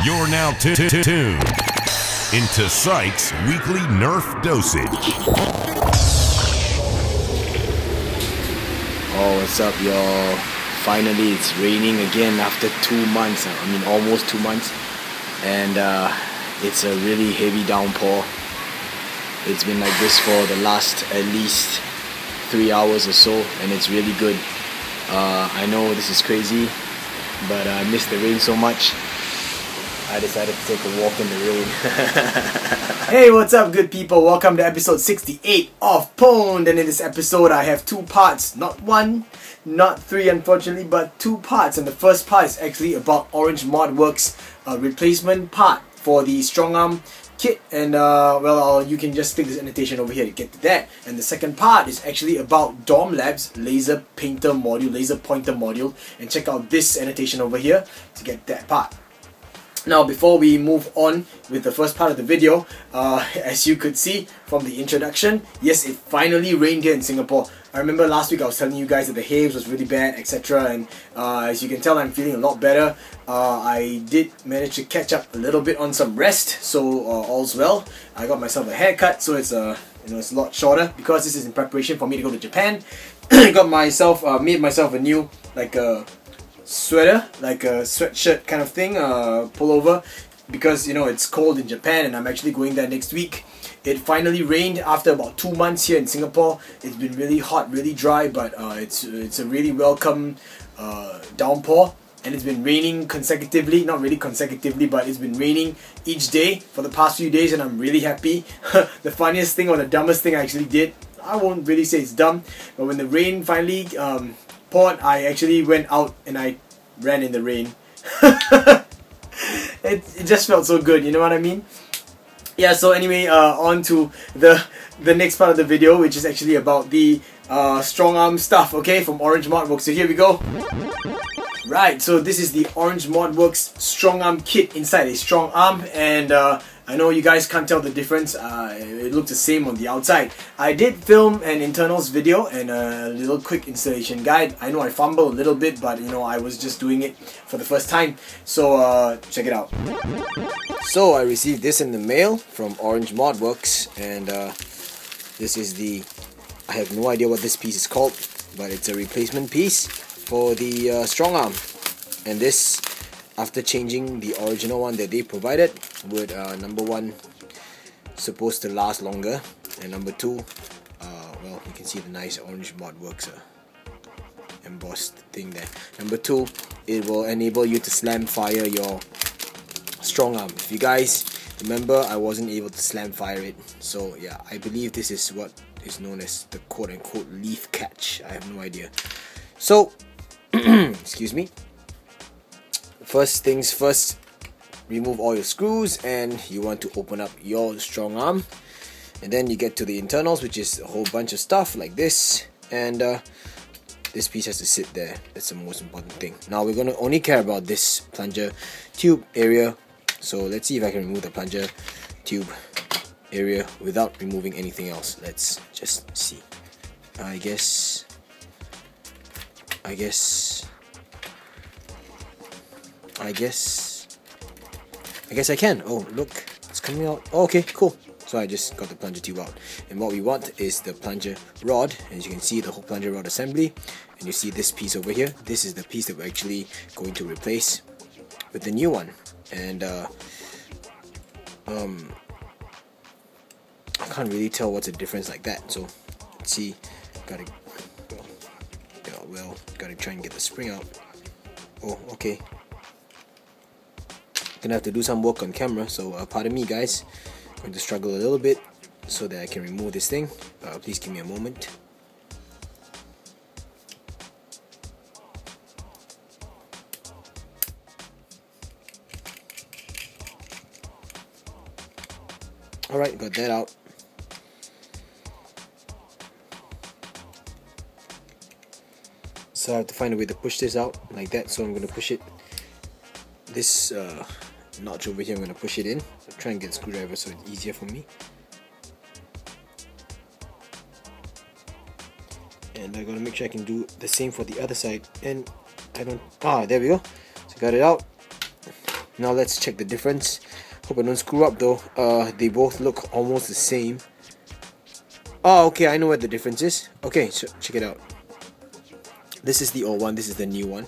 You're now tuned into Psyk's weekly Nerf dosage. Oh, what's up, y'all? Finally, it's raining again after 2 months. I mean, almost 2 months. And it's a really heavy downpour. It's been like this for the last at least 3 hours or so, and it's really good. I know this is crazy, but I miss the rain so much. I decided to take a walk in the rain. Hey, what's up, good people? Welcome to episode 68 of PWND. And in this episode, I have two parts. Not one, not three, unfortunately, but two parts. And the first part is actually about Orange ModWorks replacement part for the Strongarm kit. And well, you can just click this annotation over here to get to that. And the second part is actually about Dorm Labs laser painter module, laser pointer module. And check out this annotation over here to get that part. Now, before we move on with the first part of the video, as you could see from the introduction, yes, it finally rained here in Singapore. I remember last week I was telling you guys that the haze was really bad, etc. And as you can tell, I'm feeling a lot better. I did manage to catch up a little bit on some rest, so all's well. I got myself a haircut, so it's it's a lot shorter because this is in preparation for me to go to Japan. I got myself made myself a new sweater, like a sweatshirt kind of thing, pullover, because it's cold in Japan and I'm actually going there next week. It finally rained after about 2 months here in Singapore. It's been really hot, really dry, but it's a really welcome downpour, and it's been raining consecutively, not really consecutively, but it's been raining each day for the past few days, and I'm really happy. The funniest thing or the dumbest thing I actually did, I won't really say it's dumb, but when the rain finally poured, I actually went out and I ran in the rain. It just felt so good, you know what I mean? Yeah, so anyway, on to the next part of the video, which is actually about the Strongarm stuff, okay, from Orange ModWorks. So here we go. Right, so this is the Orange ModWorks Strongarm kit inside a Strongarm, and I know you guys can't tell the difference. It looks the same on the outside. I did film an internals video and a little quick installation guide. I know I fumbled a little bit, but I was just doing it for the first time. So check it out. So I received this in the mail from Orange ModWorks, and this is I have no idea what this piece is called, but it's a replacement piece for the Strongarm. And this, after changing the original one that they provided, would number one, supposed to last longer, and number two, well, you can see the nice Orange ModWorks embossed thing there. Number two, it will enable you to slam fire your Strongarm. If you guys remember, I wasn't able to slam fire it, so yeah, I believe this is what is known as the quote-unquote leaf catch. I have no idea. So excuse me. First things first, remove all your screws, and you want to open up your Strongarm, and then you get to the internals, which is a whole bunch of stuff like this, and this piece has to sit there. That's the most important thing. Now we're going to only care about this plunger tube area, so let's see if I can remove the plunger tube area without removing anything else. Let's just see. I guess I can. Oh, look, it's coming out. Oh, okay, cool. So I just got the plunger tube out, and what we want is the plunger rod. As you can see, the whole plunger rod assembly, and you see this piece over here. This is the piece that we're actually going to replace with the new one. And I can't really tell what's the difference like that. So let's see. Gotta try and get the spring out. Oh, okay. Gonna have to do some work on camera, so pardon me, guys. I'm going to struggle a little bit so that I can remove this thing. Please give me a moment. Alright, got that out. So I have to find a way to push this out like that, so I'm going to push it. This notch over here, I'm going to push it in. I'll try and get a screwdriver so it's easier for me. And I got to make sure I can do the same for the other side. And I don't... there we go. So got it out. Now let's check the difference. Hope I don't screw up though. They both look almost the same. Oh, okay, I know what the difference is. Okay, so check it out. This is the old one, this is the new one.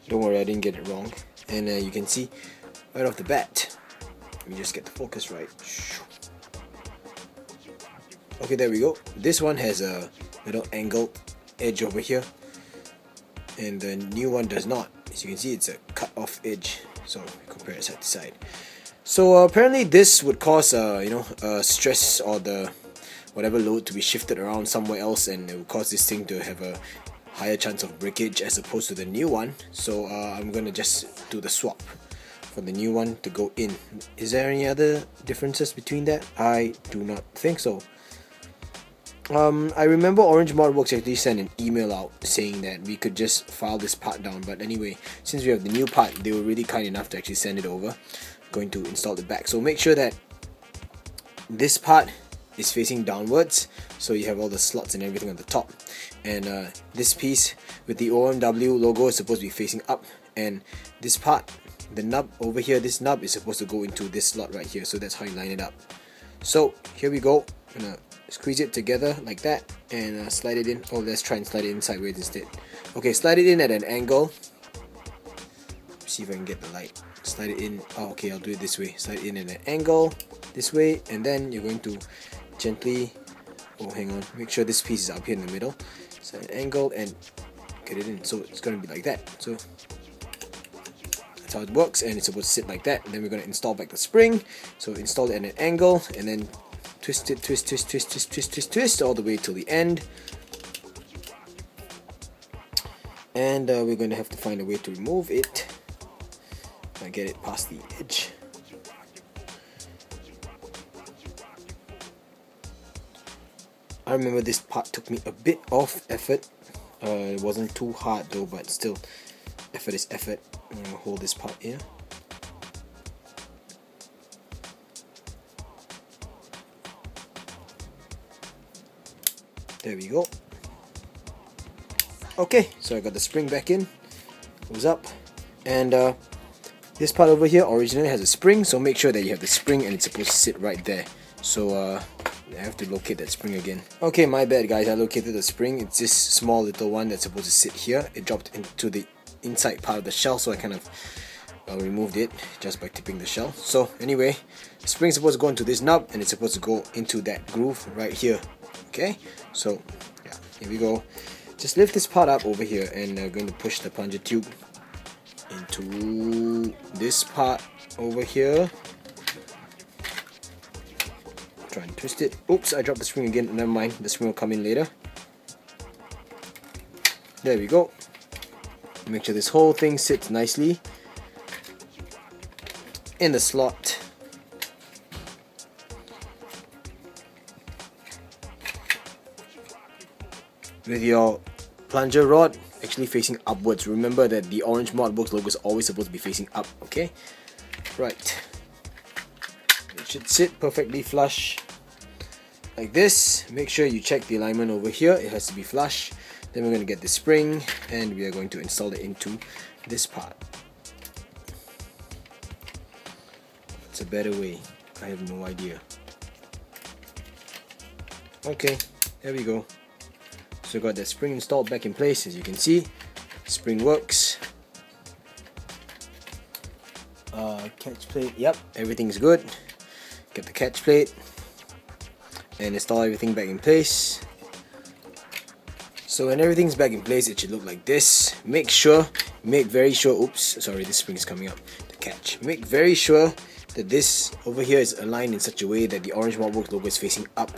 Don't worry, I didn't get it wrong. And you can see right off the bat. Let me just get the focus right. Okay, there we go. This one has a little angled edge over here, and the new one does not. As you can see, it's a cut off edge. So compare it side to side. So apparently this would cause stress or the whatever load to be shifted around somewhere else, and it would cause this thing to have a higher chance of breakage as opposed to the new one. So I'm gonna just do the swap for the new one to go in. Is there any other differences between that? I do not think so. I remember Orange Modworks actually sent an email out saying that we could just file this part down, but anyway, since we have the new part, they were really kind enough to actually send it over. I'm going to install it back. So make sure that this part is facing downwards, so you have all the slots and everything on the top, and this piece with the OMW logo is supposed to be facing up, and this part, the nub over here, this nub is supposed to go into this slot right here. So that's how you line it up. So here we go. I'm gonna squeeze it together like that and slide it in. Oh, let's try and slide it in sideways instead. Okay, slide it in at an angle. See if I can get the light. Slide it in. Oh, okay, I'll do it this way. Slide it in at an angle this way, and then you're going to gently, oh hang on, make sure this piece is up here in the middle. Slide an angle and get it in. So it's going to be like that. So that's how it works, and it's supposed to sit like that. And then we're going to install back the spring. So install it at an angle and then twist it, twist all the way till the end. And we're going to have to find a way to remove it. Get it past the edge. I remember this part took me a bit of effort. It wasn't too hard though, but still, effort is effort. I'm going to hold this part here. There we go. Okay, so I got the spring back in. Goes up. And this part over here originally has a spring, so make sure that you have the spring and it's supposed to sit right there. So I have to locate that spring again. Okay, my bad guys, I located the spring. It's this small little one that's supposed to sit here. It dropped into the inside part of the shell, so I kind of removed it just by tipping the shell. So anyway, the spring's supposed to go into this knob, and it's supposed to go into that groove right here. Okay, so yeah, here we go. Just lift this part up over here, and we're going to push the plunger tube into this part over here. Try and twist it. Oops, I dropped the spring again. Never mind, the spring will come in later. There we go. Make sure this whole thing sits nicely in the slot. With your plunger rod actually facing upwards. Remember that the Orange Modworks logo is always supposed to be facing up, okay? Right. It should sit perfectly flush like this. Make sure you check the alignment over here. It has to be flush. Then we're going to get the spring and we are going to install it into this part. It's a better way. I have no idea. Okay, there we go. So got that spring installed back in place. As you can see, spring works. Catch plate, yep, everything's good. Get the catch plate and install everything back in place. So when everything's back in place, it should look like this. Make very sure, oops, sorry, this spring is coming up, the catch. Make very sure that this over here is aligned in such a way that the Orange Modworks logo is facing up.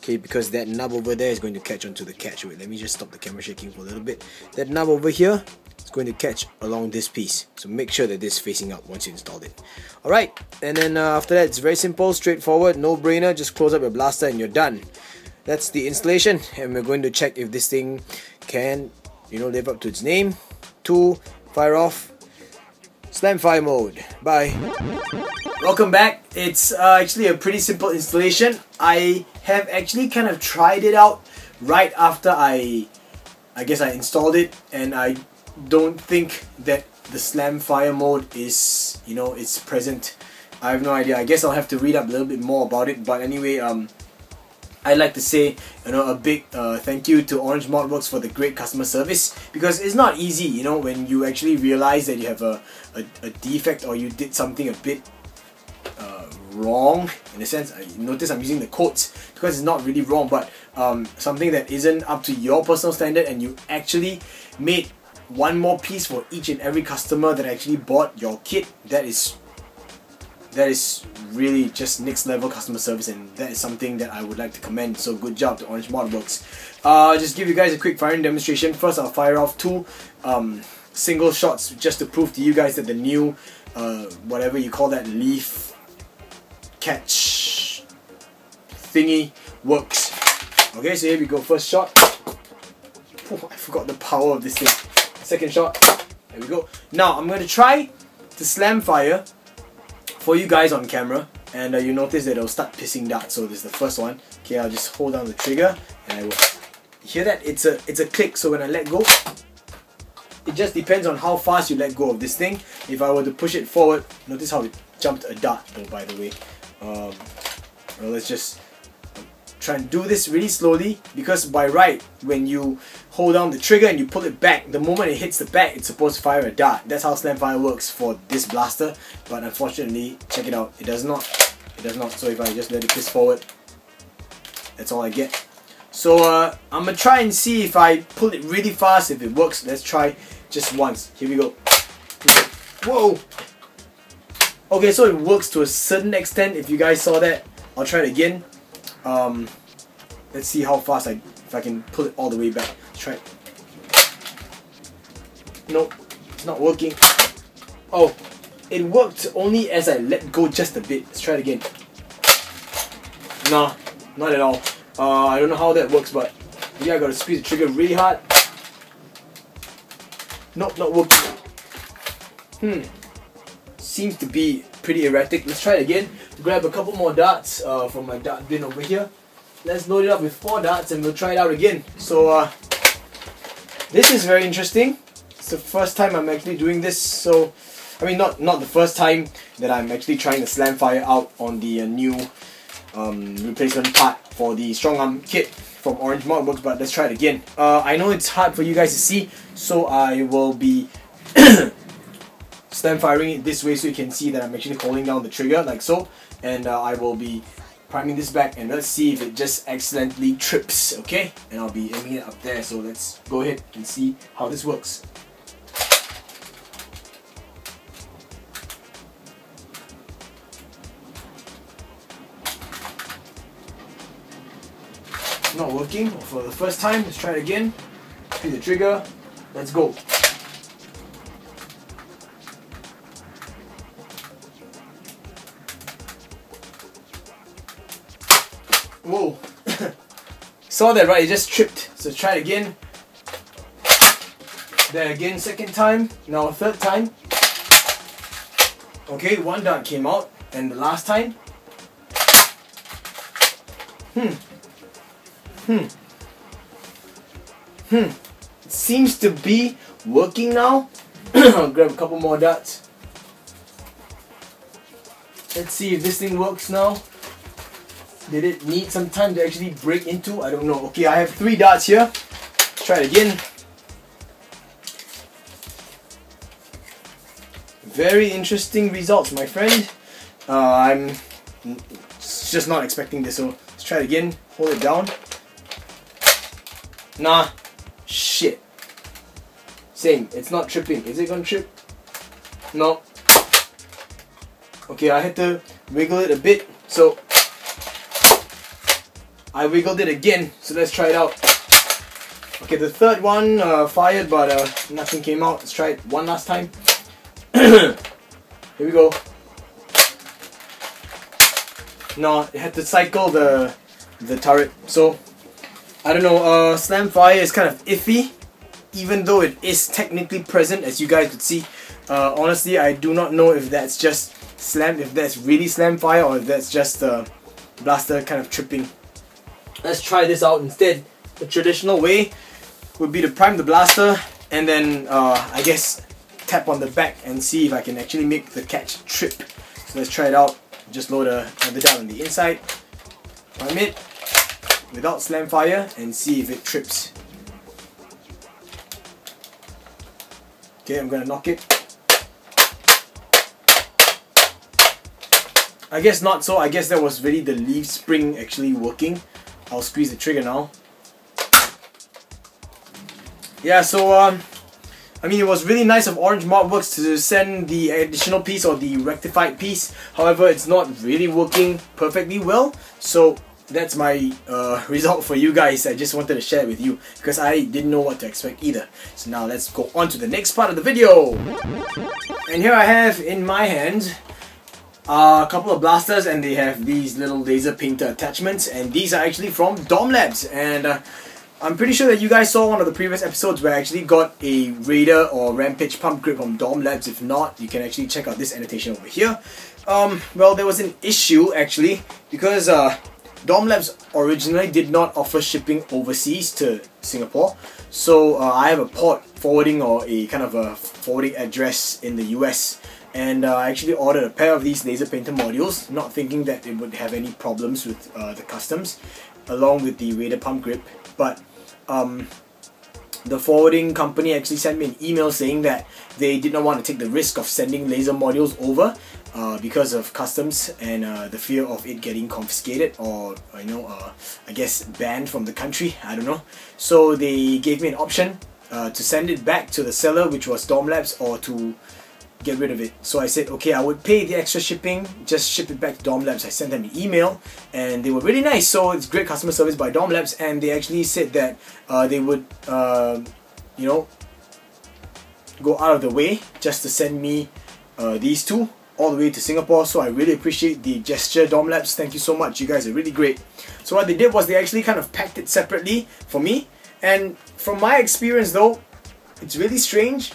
Okay, because that nub over there is going to catch onto the catch. Wait, let me just stop the camera shaking for a little bit. That nub over here is going to catch along this piece. So make sure that this is facing up once you installed it. Alright, and then after that, it's very simple, straightforward, no brainer. Just close up your blaster and you're done. That's the installation, and we're going to check if this thing can, live up to its name. 2, fire off, slam fire mode. Bye. Welcome back. It's actually a pretty simple installation. I have actually kind of tried it out right after I guess I installed it, and I don't think that the slam fire mode is, you know, it's present. I have no idea. I guess I'll have to read up a little bit more about it. But anyway, I'd like to say, you know, a big thank you to Orange Modworks for the great customer service, because it's not easy, you know, when you actually realize that you have a defect or you did something a bit wrong, in a sense. Notice I'm using the quotes because it's not really wrong, but something that isn't up to your personal standard, and you actually made one more piece for each and every customer that actually bought your kit. That is really just next level customer service, and that is something that I would like to commend. So good job to Orange Modworks. Just give you guys a quick firing demonstration. First, I'll fire off two single shots just to prove to you guys that the new whatever you call that leaf catch thingy works. Okay, so here we go. First shot. Oh, I forgot the power of this thing. Second shot. There we go. Now I'm going to try to slam fire for you guys on camera, and you notice that it'll start pissing darts. So this is the first one. Okay, I'll just hold down the trigger, and I will hear that it's a click. So when I let go, it just depends on how fast you let go of this thing. If I were to push it forward, notice how it jumped a dart. Oh, by the way, well, let's just try and do this really slowly, because by right, when you hold down the trigger and you pull it back, the moment it hits the back, it's supposed to fire a dart. That's how slam fire works for this blaster, but unfortunately, check it out, it does not. It does not. So if I just let it piss forward, that's all I get. So I'm gonna try and see if I pull it really fast, if it works. Let's try just once. Here we go. Whoa! Okay, so it works to a certain extent. If you guys saw that, I'll try it again. Let's see how fast if I can pull it all the way back. Let's try it. Nope, it's not working. Oh, it worked only as I let go just a bit. Let's try it again. Nah, not at all. I don't know how that works, but yeah, I gotta squeeze the trigger really hard. Nope, not working. Seems to be pretty erratic. Let's try it again. Grab a couple more darts from my dart bin over here. Let's load it up with 4 darts and we'll try it out again. So this is very interesting. It's the first time I'm actually doing this. So I mean, not the first time that I'm actually trying to slam fire out on the new replacement part for the Strongarm kit from Orange Modworks, but let's try it again. I know it's hard for you guys to see, so I will be slam firing it this way so you can see that I'm actually holding down the trigger like so, and I will be priming this back, and let's see if it just accidentally trips, okay? And I'll be aiming it up there, so let's go ahead and see how this works. Not working for the first time. Let's try it again. Hit the trigger. Let's go. Whoa. Saw that, right? It just tripped. So try it again. There again, second time. Now a third time. Okay, 1 dart came out. And the last time. It seems to be working now. I'll grab a couple more darts. Let's see if this thing works now. Did it need some time to actually break into? I don't know. Okay, I have 3 darts here. Let's try it again. Very interesting results, my friend. I'm just not expecting this, so let's try it again. Hold it down. Nah. Shit. Same. It's not tripping. Is it gonna trip? No. Okay, I had to wiggle it a bit, so I wiggled it again. So let's try it out. Okay, the third one fired, but nothing came out. Let's try it one last time. Here we go. No, it had to cycle the turret. So I don't know. Slam fire is kind of iffy, even though it is technically present, as you guys could see. Honestly, I do not know if that's just if that's really slam fire, or if that's just the blaster kind of tripping. Let's try this out instead. The traditional way would be to prime the blaster and then I guess tap on the back and see if I can actually make the catch trip. So let's try it out. Just load the dart on the inside, prime it without slam fire, and see if it trips. Okay, I'm gonna knock it. I guess not so. I guess that was really the leaf spring actually working. I'll squeeze the trigger now. Yeah, so I mean, it was really nice of Orange Modworks to send the additional piece or the rectified piece. However, it's not really working perfectly well. So that's my result for you guys. I just wanted to share it with you because I didn't know what to expect either. So now let's go on to the next part of the video. And here I have in my hand a couple of blasters, and they have these little laser painter attachments, and these are actually from Dom Labs. And I'm pretty sure that you guys saw one of the previous episodes where I actually got a Raider or Rampage pump grip from Dom Labs. If not, you can actually check out this annotation over here. Well, there was an issue actually because Dom Labs originally did not offer shipping overseas to Singapore. So I have a port forwarding or a kind of a forwarding address in the US. And I actually ordered a pair of these laser painter modules, not thinking that it would have any problems with the customs, along with the Raider pump grip. But the forwarding company actually sent me an email saying that they did not want to take the risk of sending laser modules over because of customs and the fear of it getting confiscated or I guess banned from the country. I don't know. So they gave me an option to send it back to the seller, which was Dom Labs, or to get rid of it. So I said, okay, I would pay the extra shipping, just ship it back to Dom Labs. I sent them an email and they were really nice. So it's great customer service by Dom Labs, and they actually said that they would go out of the way just to send me these two all the way to Singapore. So I really appreciate the gesture, Dom Labs. Thank you so much. You guys are really great. So what they did was they actually kind of packed it separately for me, and from my experience though, it's really strange.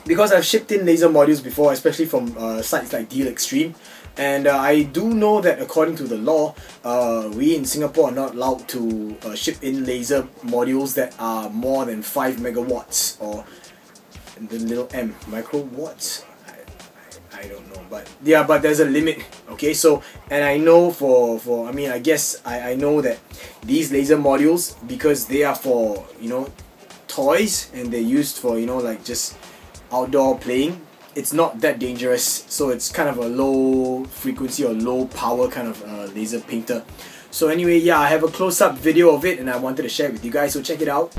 Because I've shipped in laser modules before, especially from sites like Deal Extreme, and I do know that according to the law, we in Singapore are not allowed to ship in laser modules that are more than 5 megawatts, or the little m, microwatts. I don't know, but yeah, but there's a limit. Okay, so, and I know I mean, I guess I know that these laser modules, because they are for toys and they're used for like just outdoor playing, it's not that dangerous. So it's kind of a low frequency or low power kind of laser painter. So anyway, yeah, I have a close-up video of it and I wanted to share it with you guys, so check it out.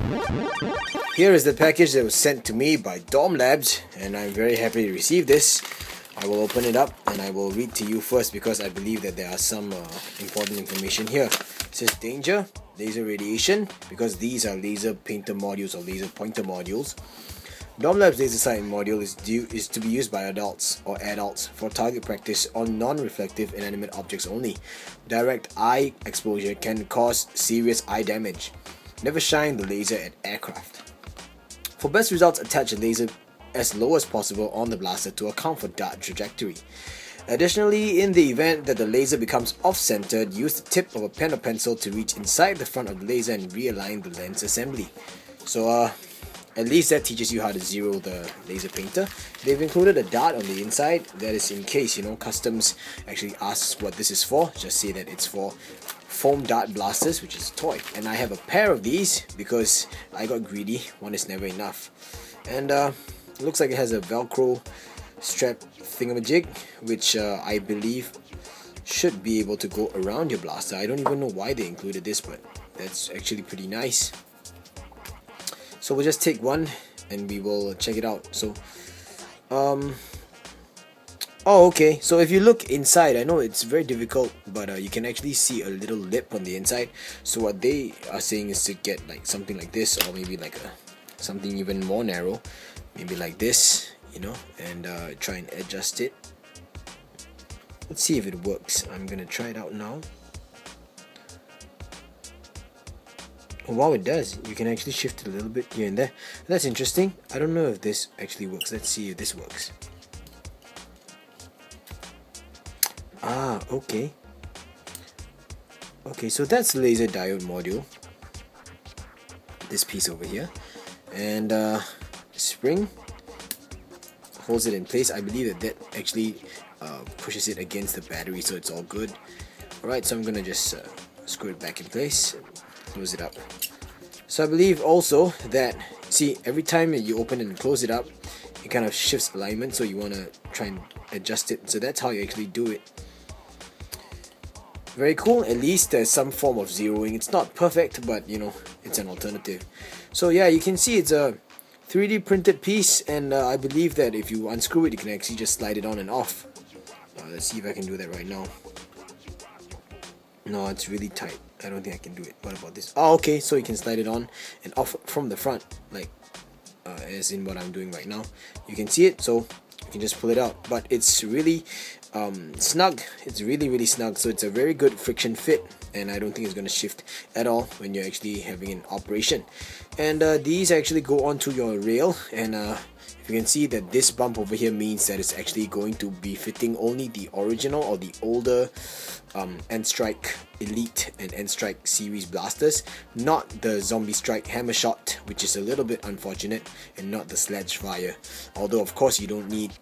Here is the package that was sent to me by Dom Labs, and I'm very happy to receive this. I will open it up and I will read to you first because I believe that there are some important information here. It says danger, laser radiation, because these are laser painter modules or laser pointer modules. Dom Labs laser sight module is to be used by adults or adults for target practice on non-reflective inanimate objects only. Direct eye exposure can cause serious eye damage. Never shine the laser at aircraft. For best results, attach a laser as low as possible on the blaster to account for dart trajectory. Additionally, in the event that the laser becomes off-centered, use the tip of a pen or pencil to reach inside the front of the laser and realign the lens assembly. So at least that teaches you how to zero the laser painter. They've included a dart on the inside. That is in case customs actually asks what this is for. Just say that it's for foam dart blasters, which is a toy. And I have a pair of these because I got greedy. One is never enough. And it looks like it has a Velcro strap thingamajig, which I believe should be able to go around your blaster. I don't even know why they included this, but that's actually pretty nice. So we'll just take one and we will check it out. So oh, okay, so if you look inside, I know it's very difficult, but you can actually see a little lip on the inside. So what they are saying is to get like something like this, or maybe like something even more narrow, maybe like this, and try and adjust it. Let's see if it works. I'm gonna try it out now. Oh, wow, it does. You can actually shift it a little bit here and there. That's interesting. I don't know if this actually works. Let's see if this works. Ah, okay. Okay, so that's the laser diode module. This piece over here. And spring. holds it in place. I believe that actually pushes it against the battery, so it's all good. Alright, so I'm gonna just screw it back in place, close it up. So I believe also that, see, every time you open and close it up, it kind of shifts alignment, so you want to try and adjust it. So that's how you actually do it. Very cool. At least there's some form of zeroing. It's not perfect, but you know, it's an alternative. So yeah, you can see it's a 3D printed piece, and I believe that if you unscrew it, you can actually just slide it on and off. Let's see if I can do that right now. No, it's really tight. I don't think I can do it. What about this? Oh, okay, so you can slide it on and off from the front, like as in what I'm doing right now. You can see it, so you can just pull it out. But it's really snug. It's really snug, so it's a very good friction fit, and I don't think it's going to shift at all when you're actually having an operation. And these actually go onto your rail, and you can see that this bump over here means that it's actually going to be fitting only the original or the older N-Strike Elite and N-Strike series blasters, not the Zombie Strike Hammershot, which is a little bit unfortunate, and not the Sledgefire. Although of course you don't need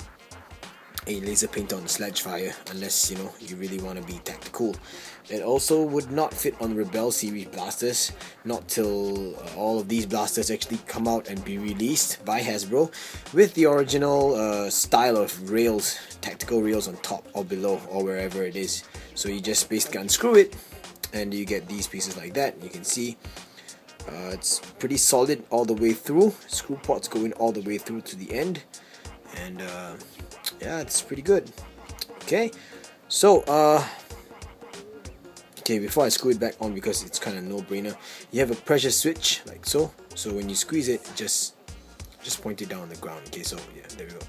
a laser painter on Sledgefire unless you know you really want to be tactical. It also would not fit on Rebel series blasters, not till all of these blasters actually come out and be released by Hasbro with the original style of rails, tactical rails on top or below or wherever it is. So you just basically unscrew it and you get these pieces like that. You can see it's pretty solid all the way through. Screw ports going all the way through to the end, and yeah, it's pretty good. Okay, so okay, before I screw it back on, because it's kind of no-brainer, you have a pressure switch like so. So when you squeeze it, just point it down on the ground. Okay, so yeah, there we go.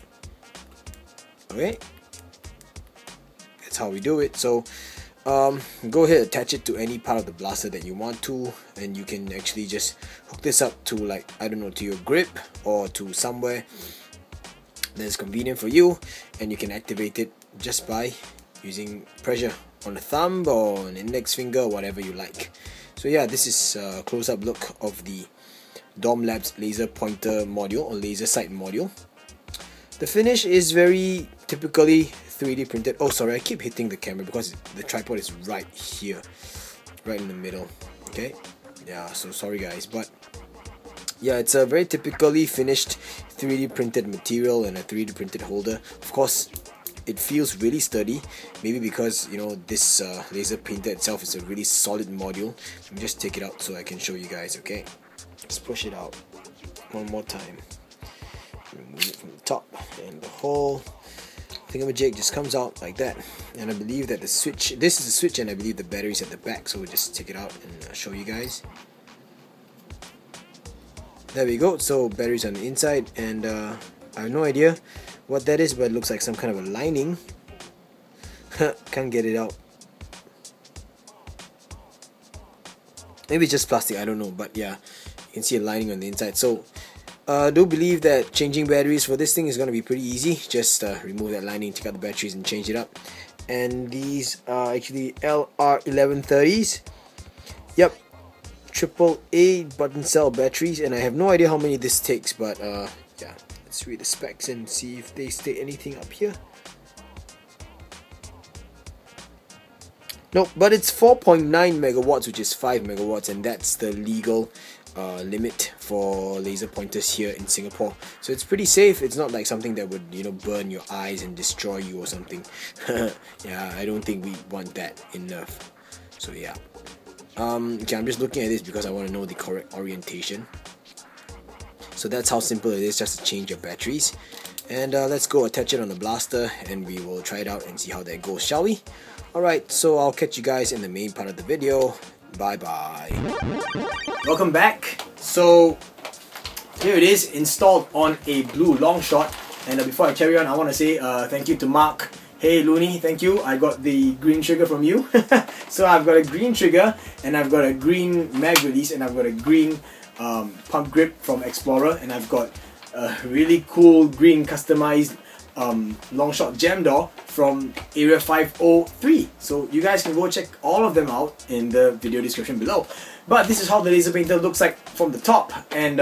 Okay, that's how we do it. So go ahead, attach it to any part of the blaster that you want to, and you can actually just hook this up to, like, I don't know, to your grip or to somewhere that's convenient for you, and you can activate it just by using pressure on the thumb or an index finger or whatever you like. So yeah, this is a close-up look of the Dom Labs laser pointer module or laser sight module. The finish is very typically 3D printed. Oh, sorry, I keep hitting the camera because the tripod is right here, right in the middle. Okay, yeah, so sorry guys, but yeah, it's a very typically finished 3D printed material and a 3D printed holder. Of course, it feels really sturdy, maybe because, you know, this laser painter itself is a really solid module. Let me just take it out so I can show you guys. Okay, let's push it out one more time. Remove it from the top, and the whole thingamajig just comes out like that. And I believe that the switch, this is the switch, and I believe the battery's at the back, so we'll just take it out and show you guys. There we go. So batteries on the inside, and I have no idea what that is, but it looks like some kind of a lining. Can't get it out. Maybe it's just plastic, I don't know, but yeah, you can see a lining on the inside. So I do believe that changing batteries for this thing is going to be pretty easy. Just remove that lining, take out the batteries and change it up. And these are actually LR1130s. Yep, AAA button cell batteries, and I have no idea how many this takes, but yeah, let's read the specs and see if they state anything up here. Nope, but it's 4.9 megawatts, which is 5 megawatts, and that's the legal limit for laser pointers here in Singapore. So it's pretty safe. It's not like something that would, you know, burn your eyes and destroy you or something. Yeah, I don't think we want that in Nerf. So yeah. Okay, I'm just looking at this because I want to know the correct orientation. So that's how simple it is, just to change your batteries. And let's go attach it on the blaster, and we will try it out and see how that goes, shall we? Alright, so I'll catch you guys in the main part of the video. Bye bye. Welcome back. So here it is, installed on a blue long shot. And before I carry on, I want to say thank you to Mark. Hey Looney, thank you. I got the green trigger from you. So I've got a green trigger, and I've got a green mag release, and I've got a green pump grip from Xplorer, and I've got a really cool green customized long shot jam door from Area 503. So you guys can go check all of them out in the video description below. But this is how the laser painter looks like from the top and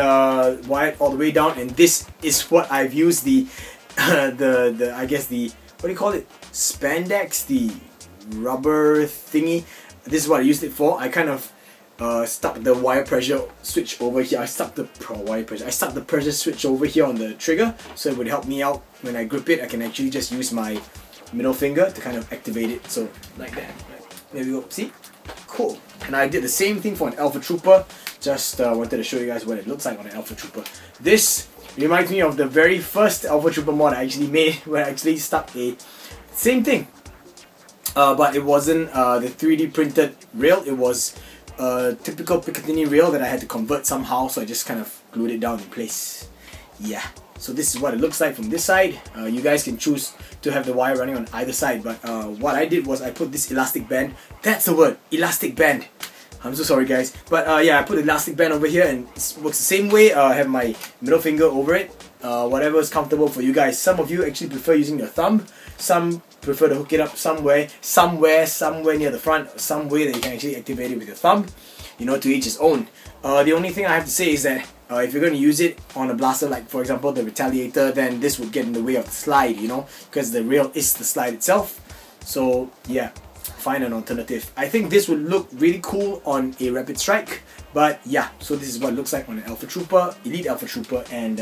wired all the way down, and this is what I've used the I guess the, what do you call it, spandex, the rubber thingy. This is what I used it for. I kind of stuck the wire pressure switch over here. I stuck the pressure switch over here on the trigger, so it would help me out when I grip it. I can actually just use my middle finger to kind of activate it. So like that. There we go. See? Cool. And I did the same thing for an Alpha Trooper. Just wanted to show you guys what it looks like on an Alpha Trooper. This reminds me of the very first Alpha Trooper mod I actually made, where I actually stuck a same thing. But it wasn't the 3D printed rail. It was a typical Picatinny rail that I had to convert somehow, so I just kind of glued it down in place. Yeah, so this is what it looks like from this side. You guys can choose to have the wire running on either side, but what I did was I put this elastic band. That's the word, elastic band. I'm so sorry guys, but yeah, I put the elastic band over here and it works the same way. I have my middle finger over it. Whatever is comfortable for you guys. Some of you actually prefer using your thumb. Some prefer to hook it up somewhere near the front, some way that you can actually activate it with your thumb. You know, to each his own. The only thing I have to say is that if you're going to use it on a blaster, like for example the Retaliator, then this would get in the way of the slide, you know, because the rail is the slide itself. So yeah, find an alternative. I think this would look really cool on a Rapid Strike, but yeah, so this is what it looks like on an Alpha Trooper, Elite Alpha Trooper, and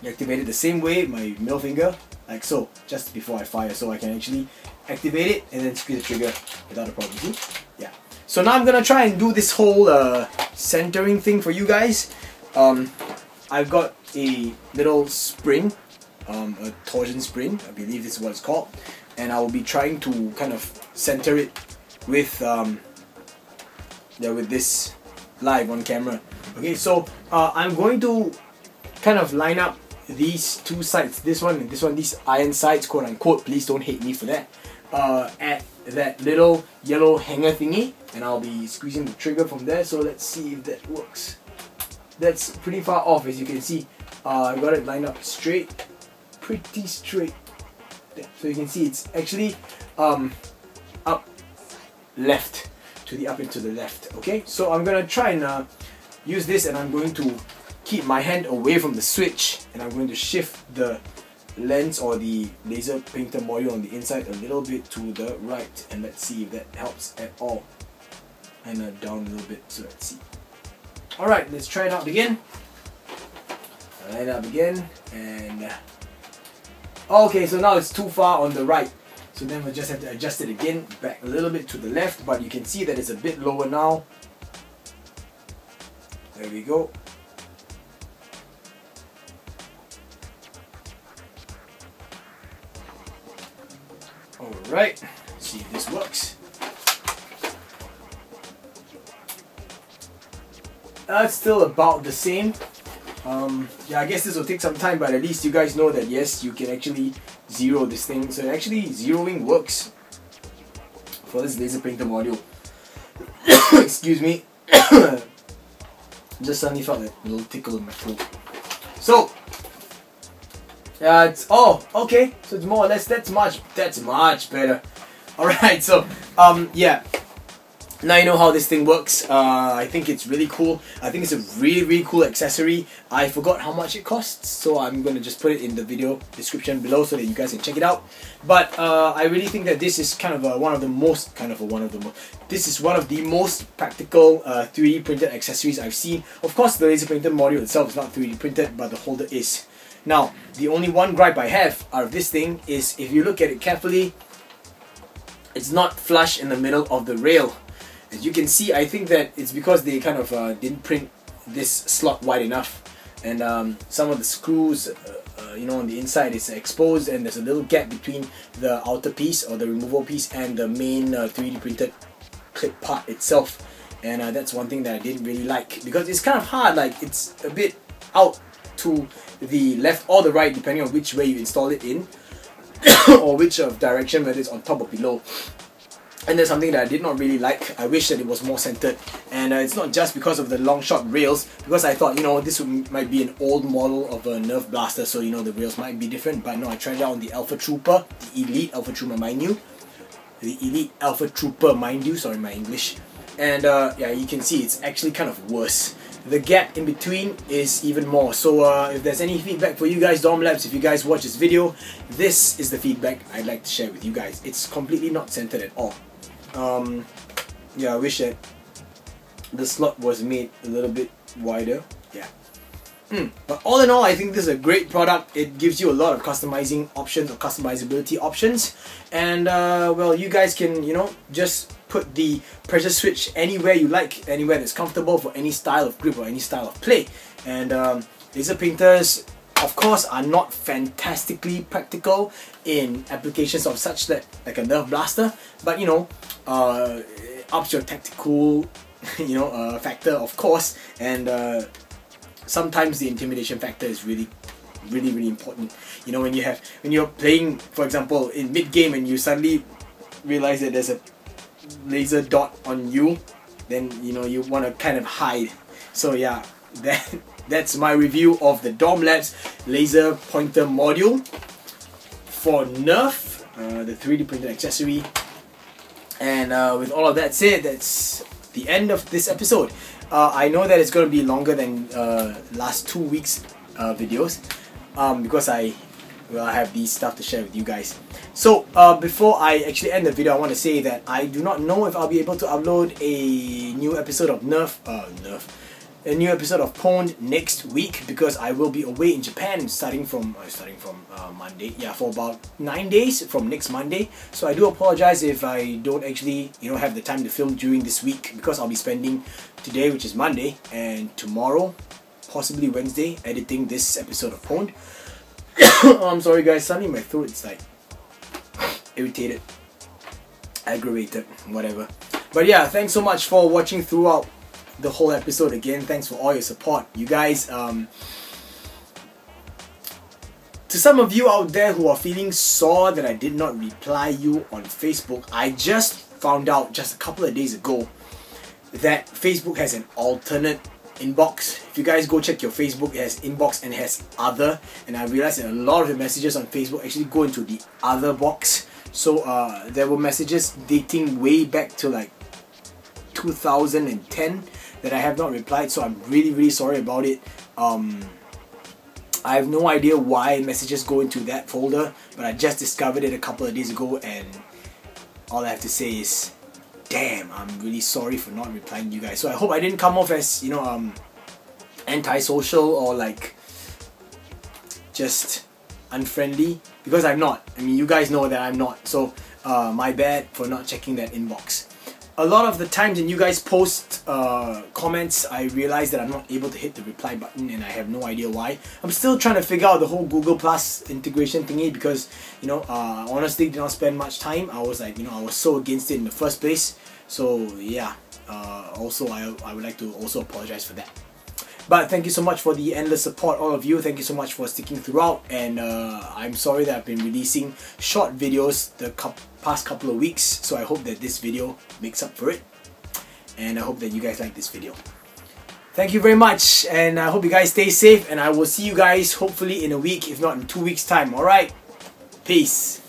you activate it the same way, my middle finger, like so, just before I fire, so I can actually activate it and then squeeze the trigger without a problem. See? Yeah. So now I'm gonna try and do this whole centering thing for you guys. I've got a little spring, a torsion spring, I believe this is what it's called, and I will be trying to kind of center it with with this live on camera. Okay, so I'm going to kind of line up these two sides, this one and this one, these iron sides, quote unquote, please don't hate me for that, at that little yellow hanger thingy, and I'll be squeezing the trigger from there. So let's see if that works. That's pretty far off, as you can see. I got it lined up straight, pretty straight. So you can see it's actually up left, to the up and to the left. Okay, so I'm gonna try and use this, and I'm going to keep my hand away from the switch, and I'm going to shift the lens or the laser painter module on the inside a little bit to the right, and let's see if that helps at all. And down a little bit, so let's see. Alright, let's try it out again. Line it up again, and okay, so now it's too far on the right, so then we'll just have to adjust it again, back a little bit to the left, but you can see that it's a bit lower now. There we go. Alright, let's see if this works. That's still about the same. Yeah, I guess this will take some time, but at least you guys know that yes, you can actually zero this thing. So actually zeroing works for this laser painter module. Excuse me. Just suddenly felt that little tickle in my throat. So it's okay. So it's more or less that's much better. Alright, so yeah. Now you know how this thing works. I think it's really cool. I think it's a really cool accessory. I forgot how much it costs, so I'm gonna just put it in the video description below so that you guys can check it out. But I really think that this is kind of one of the most practical 3D printed accessories I've seen. Of course, the laser painted module itself is not 3D printed, but the holder is. Now, the only one gripe I have out of this thing is if you look at it carefully, it's not flush in the middle of the rail. As you can see, I think that it's because they kind of didn't print this slot wide enough, and some of the screws, you know, on the inside is exposed, and there's a little gap between the outer piece or the removable piece and the main 3D printed clip part itself. And that's one thing that I didn't really like, because it's kind of hard, like it's a bit out to the left or the right depending on which way you install it in or which direction, whether it's on top or below. And that's something that I did not really like. I wish that it was more centered, and it's not just because of the long shot rails, because I thought, you know, this might be an old model of a Nerf blaster, so you know the rails might be different. But no, I tried it out on the Alpha Trooper, the Elite Alpha Trooper, mind you. The Elite Alpha Trooper, mind you, sorry my English. And yeah, you can see it's actually kind of worse. the gap in between is even more. So if there's any feedback for you guys, Dom Labs, if you guys watch this video, this is the feedback I'd like to share with you guys. It's completely not centered at all. Yeah, I wish that the slot was made a little bit wider. Yeah. But all in all, I think this is a great product. It gives you a lot of customizing options or customizability options, and well, you guys can, you know, just put the pressure switch anywhere you like, anywhere that's comfortable for any style of grip or any style of play. And laser painters, of course, are not fantastically practical in applications of such that, like a Nerf blaster, but you know, it ups your tactical, you know, factor, of course, and sometimes the intimidation factor is really important. You know, when you're playing, for example, in mid game and you suddenly realize that there's a laser dot on you, then you know you want to kind of hide. So yeah, that's my review of the Dom Labs laser pointer module for Nerf, the 3D printed accessory. And with all of that said, that's the end of this episode. I know that it's going to be longer than last 2 weeks videos because I have these stuff to share with you guys. So before I actually end the video, I want to say that I do not know if I'll be able to upload a new episode of a new episode of PWND next week, because I will be away in Japan starting from Monday. Yeah, for about 9 days from next Monday. So I do apologize if I don't actually, you know, have the time to film during this week, because I'll be spending today, which is Monday, and tomorrow, possibly Wednesday, editing this episode of PWND. Oh, I'm sorry guys, suddenly my throat is like irritated, aggravated, whatever. But yeah, thanks so much for watching throughout the whole episode. Again, thanks for all your support, you guys. To some of you out there who are feeling sore that I did not reply you on Facebook, I just found out just a couple of days ago that Facebook has an alternate inbox. If you guys go check your Facebook, it has inbox and it has other, and I realized that a lot of the messages on Facebook actually go into the other box. So there were messages dating way back to like 2010 that I have not replied, so I'm really sorry about it. I have no idea why messages go into that folder, but I just discovered it a couple of days ago, and all I have to say is, damn, I'm really sorry for not replying to you guys. So I hope I didn't come off as, you know, antisocial or like just unfriendly, because I'm not. I mean, you guys know that I'm not. So my bad for not checking that inbox. A lot of the times when you guys post comments, I realize that I'm not able to hit the reply button, and I have no idea why. I'm still trying to figure out the whole Google Plus integration thingy, because, you know, honestly did not spend much time. I was like, you know, I was so against it in the first place. So yeah, also I would like to also apologize for that. But thank you so much for the endless support, all of you. Thank you so much for sticking throughout, and I'm sorry that I've been releasing short videos the past couple of weeks, so I hope that this video makes up for it, and I hope that you guys like this video. Thank you very much, and I hope you guys stay safe, and I will see you guys hopefully in a week, if not in 2 weeks time. Alright, peace.